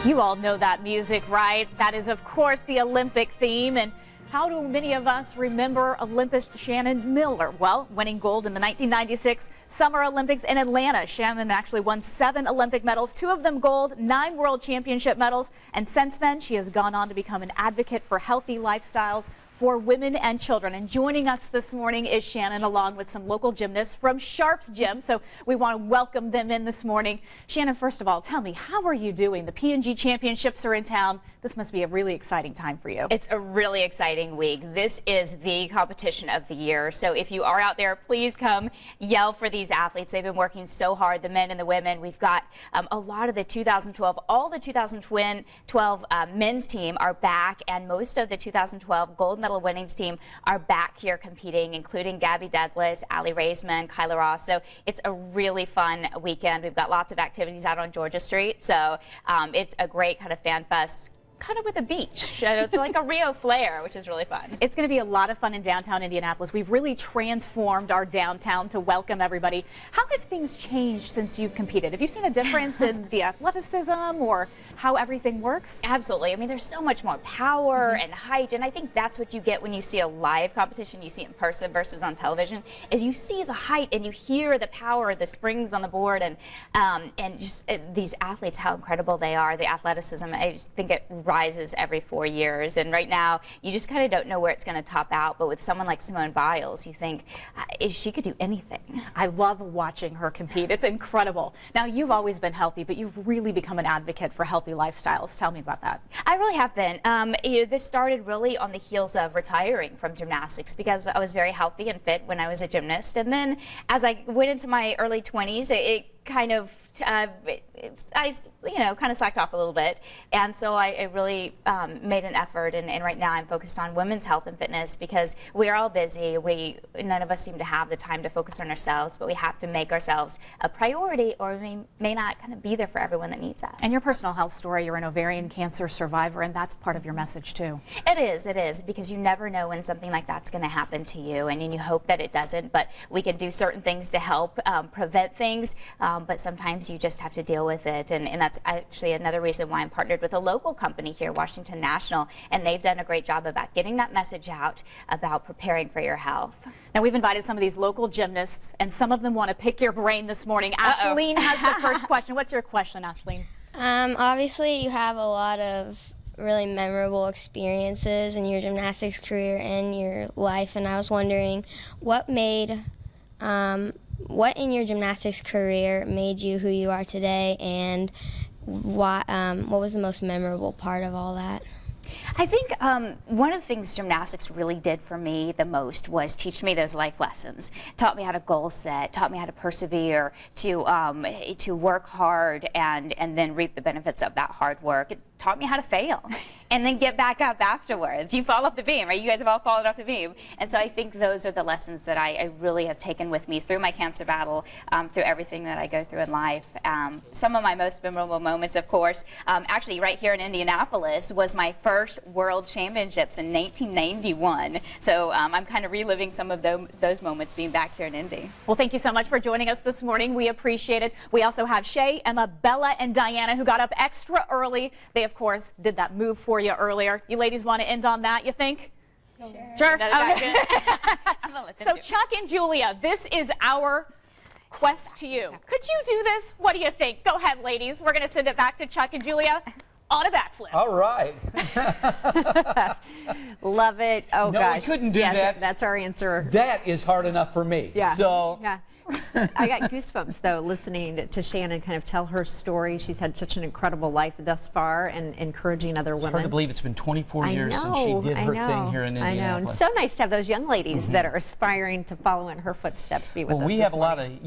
You all know that music, right? That is, of course, the Olympic theme. And how do many of us remember Olympian Shannon Miller? Well, winning gold in the 1996 Summer Olympics in Atlanta. Shannon actually won 7 Olympic medals, 2 of them gold, 9 World Championship medals. And since then, she has gone on to become an advocate for healthy lifestyles for women and children. And joining us this morning is Shannon, along with some local gymnasts from Sharps Gym. So we want to welcome them in this morning. Shannon, first of all, tell me, how are you doing? The P&G Championships are in town. This must be a really exciting time for you. It's a really exciting week. This is the competition of the year. So if you are out there, please come yell for these athletes. They've been working so hard, the men and the women. We've got a lot of the 2012, all the 2012 men's team are back, and most of the 2012 gold medal winnings team are back here competing, including Gabby Douglas, Allie Raisman, Kyla Ross. So it's a really fun weekend. We've got lots of activities out on Georgia Street. So it's a great kind of fan fest, kind of with a beach, like a Rio flair, which is really fun. It's going to be a lot of fun in downtown Indianapolis. We've really transformed our downtown to welcome everybody. How have things changed since you've competed? Have you seen a difference in the athleticism or how everything works? Absolutely. I mean, there's so much more power and height, and I think that's what you get when you see a live competition. You see it in person versus on television, is you see the height and you hear the power, the springs on the board, and just these athletes, how incredible they are, the athleticism. I just think it rises every 4 years, and right now you just kind of don't know where it's going to top out. But with someone like Simone Biles, you think she could do anything. I love watching her compete. It's incredible. Now, you've always been healthy, but you've really become an advocate for healthy lifestyles. Tell me about that. I really have been. This started really on the heels of retiring from gymnastics, because I was very healthy and fit when I was a gymnast, and then as I went into my early 20s, it kind of, I kind of slacked off a little bit, and so I really made an effort, and right now I'm focused on women's health and fitness, because we're all busy. None of us seem to have the time to focus on ourselves, but we have to make ourselves a priority, or we may not kind of be there for everyone that needs us. And your personal health story, you're an ovarian cancer survivor, and that's part of your message too. It is, because you never know when something like that's going to happen to you, and you hope that it doesn't, but we can do certain things to help prevent things. But sometimes you just have to deal with it, and that's actually another reason why I'm partnered with a local company here, Washington National, and they've done a great job about getting that message out about preparing for your health. Now, we've invited some of these local gymnasts, and some of them want to pick your brain this morning. Ashleen has the first question. What's your question, Ashleen? Obviously, you have a lot of really memorable experiences in your gymnastics career and your life, and I was wondering what in your gymnastics career made you who you are today, and what was the most memorable part of all that? I think one of the things gymnastics really did for me the most was teach me those life lessons. Taught me how to goal set, taught me how to persevere, to work hard and then reap the benefits of that hard work. It taught me how to fail and then get back up afterwards. You fall off the beam, right? You guys have all fallen off the beam. And so I think those are the lessons that I really have taken with me through my cancer battle, through everything that I go through in life. Some of my most memorable moments, of course, actually right here in Indianapolis, was my first World Championships in 1991. So I'm kind of reliving some of those moments being back here in Indy. Well, thank you so much for joining us this morning. We appreciate it. We also have Shay, Emma, Bella, and Diana, who got up extra early. They, of course, did that move for you earlier. You ladies want to end on that, you think? Sure. Okay. So Chuck and Julia, this is our quest to you. Could you do this? What do you think? Go ahead, ladies. We're going to send it back to Chuck and Julia on a backflip. All right. Love it. Oh, no, gosh. we couldn't do that. That's our answer. That is hard enough for me. Yeah. So. Yeah. I got goosebumps, though, listening to Shannon kind of tell her story. She's had such an incredible life thus far, and encouraging other women. It's hard to believe it's been 24 years since she did her thing here in Indianapolis. I know. And so nice to have those young ladies that are aspiring to follow in her footsteps be with us. Well, we have a lot of